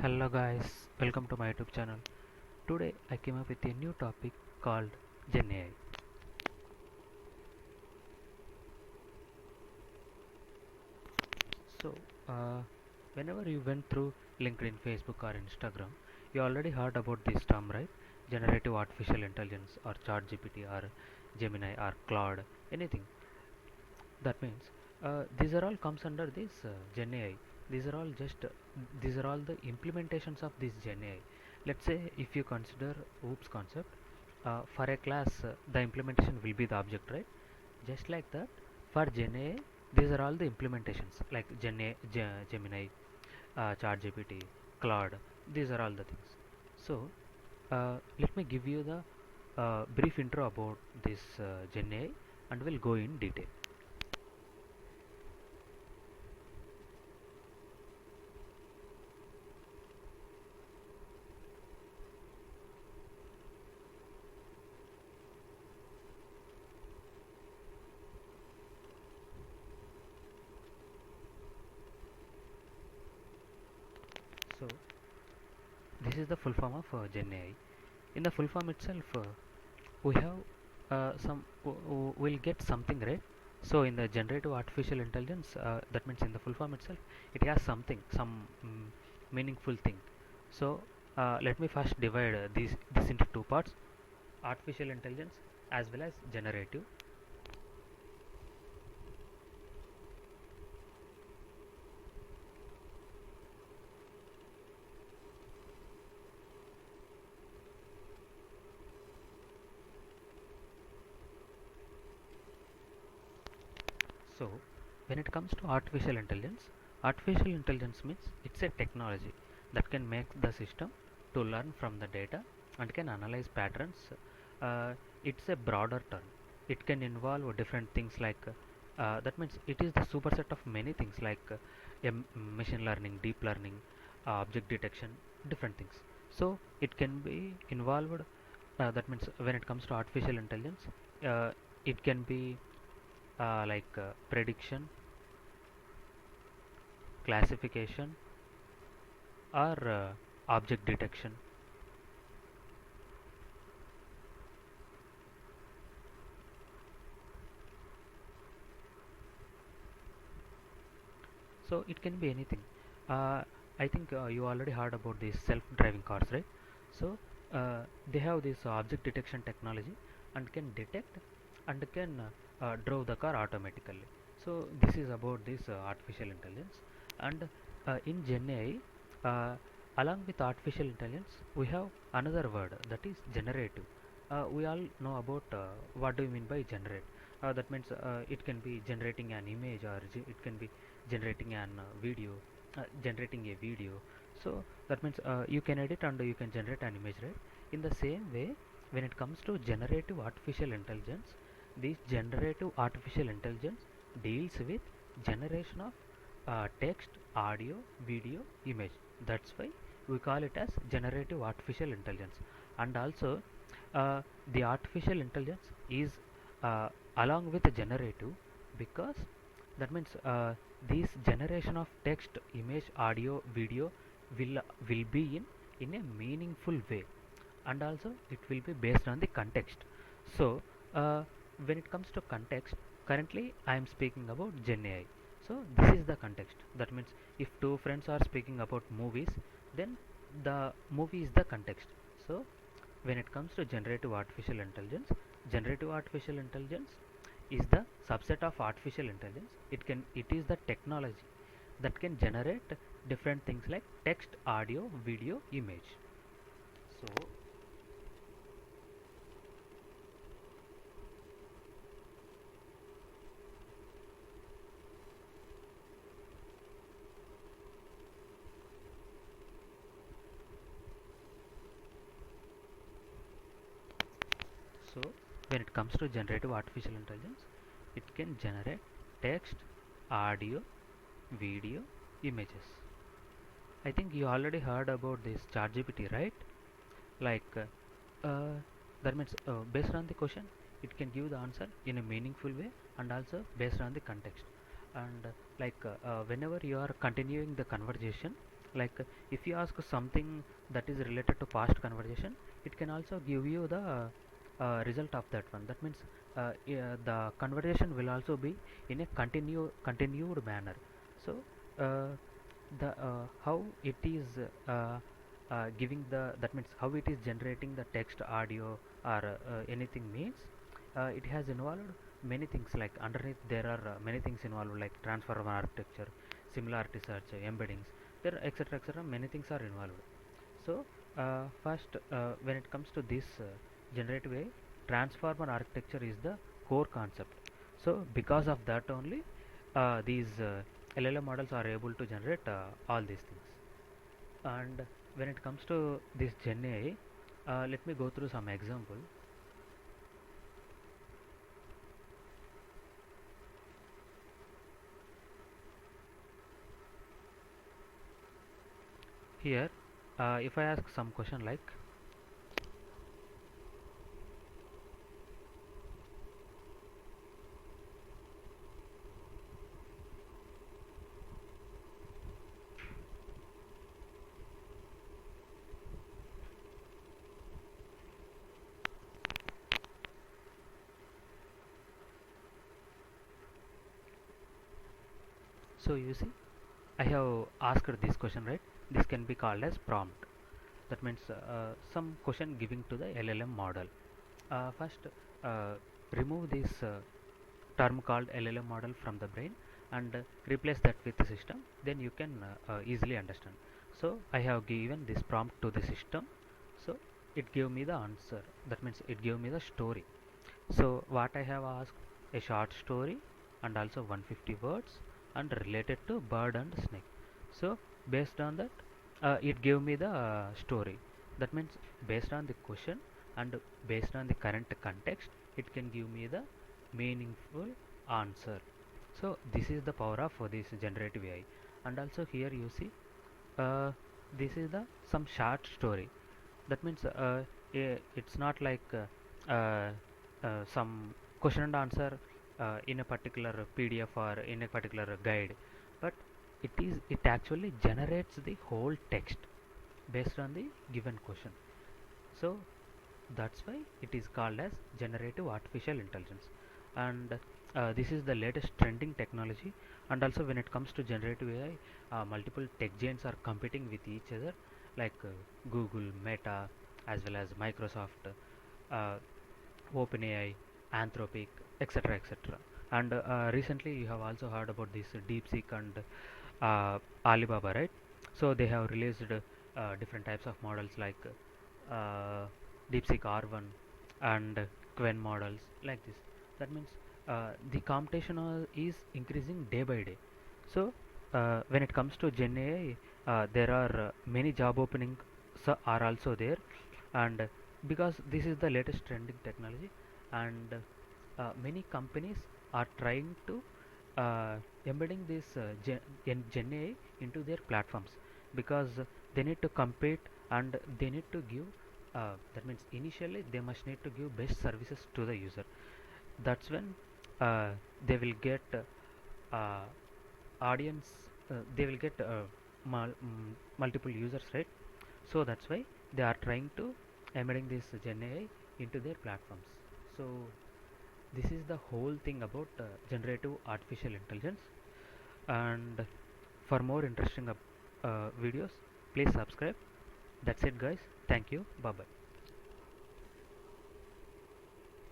Hello guys, welcome to my YouTube channel. Today I came up with a new topic called Gen AI. So, uh, whenever you went through LinkedIn, Facebook, or Instagram, you already heard about this term, right? Generative artificial intelligence, or ChatGPT, or Gemini, or Claude, anything. That means these are all comes under this Gen AI. These are all just these are all the implementations of this Gen AI. Let's say if you consider OOPS concept for a class, the implementation will be the object, right? Just like that, for Gen AI, these are all the implementations like Gemini, ChatGPT, Claude. These are all the things. So let me give you the brief intro about this Gen AI, and we'll go in detail. So this is the full form of Gen AI. In the full form itself, we have we'll get something, right? So in the generative artificial intelligence, that means in the full form itself, it has something, some meaningful thing. So let me first divide this into two parts: artificial intelligence as well as generative. So, when it comes to artificial intelligence means it's a technology that can make the system to learn from the data and can analyze patterns. Uh, it's a broader term. It can involve different things like that means it is the superset of many things like machine learning, deep learning, object detection, different things. So it can be involved. That means when it comes to artificial intelligence, it can be prediction, classification, or object detection. So it can be anything. uh, I think you already heard about these self-driving cars, right? So they have this object detection technology and can detect and can drive the car automatically. So this is about this artificial intelligence. And in Gen AI, along with artificial intelligence, we have another word, that is generative. We all know about what do you mean by generate. That means it can be generating an image, or it can be generating an video, generating a video. So that means you can edit and you can generate an image, right? In the same way, when it comes to generative artificial intelligence, this generative artificial intelligence deals with generation of text, audio, video, image. That's why we call it as generative artificial intelligence. And also the artificial intelligence is uh, along with the generative, because that means this generation of text, image, audio, video will be in a meaningful way, and also it will be based on the context. So when it comes to context, currently I am speaking about Gen AI. So this is the context. That means if two friends are speaking about movies, then the movie is the context. So when it comes to generative artificial intelligence is the subset of artificial intelligence. It is the technology that can generate different things like text, audio, video, image. So so when it comes to generative artificial intelligence, it can generate text, audio, video, images. I think you already heard about this ChatGPT, right? Like that means based on the question, it can give the answer in a meaningful way, and also based on the context. And whenever you are continuing the conversation, Like if you ask something that is related to past conversation, it can also give you the result of that one. That means yeah, the conversation will also be in a continued manner. So uh, the how it is giving the, that means how it is generating the text, audio, or anything means it has involved many things. Like underneath there are many things involved, like transformer architecture, similarity search, embeddings, there are etc etc, many things are involved. So first when it comes to this generative AI, transformer architecture is the core concept. So because of that only these LLM models are able to generate all these things. And when it comes to this Gen AI, let me go through some example. Here if I ask some question like, so you see I have asked this question, right? This can be called as prompt. That means some question giving to the LLM model. First remove this term called LLM model from the brain and replace that with the system, then you can easily understand. So I have given this prompt to the system, so it gave me the answer. That means it gave me the story. So what I have asked, a short story and also 150 words and related to bird and snake. So based on that it gave me the story. That means based on the question and based on the current context, it can give me the meaningful answer. So this is the power of this generative AI. And also here you see uh, this is the some short story. That means it's not like some question and answer in a particular PDF or in a particular guide, but it actually generates the whole text based on the given question. So that's why it is called as generative artificial intelligence. And this is the latest trending technology. And also when it comes to generative AI, multiple tech giants are competing with each other, like Google, Meta, as well as Microsoft, uh, OpenAI, Anthropic, etc etc. And recently you have also heard about this DeepSeek and Alibaba, right? So they have released different types of models like uh, DeepSeek R1 and Quen models like this. That means the competition is increasing day by day. So when it comes to Gen AI, there are many job openings are also there, and because this is the latest trending technology, and many companies are trying to embedding this Gen AI into their platforms, because they need to compete and they need to give that means initially they must need to give best services to the user. That's when uh, they will get uh, audience, they will get multiple users, right? So that's why they are trying to embedding this Gen AI into their platforms. So this is the whole thing about generative artificial intelligence. And for more interesting videos, please subscribe. That's it guys, thank you, bye bye.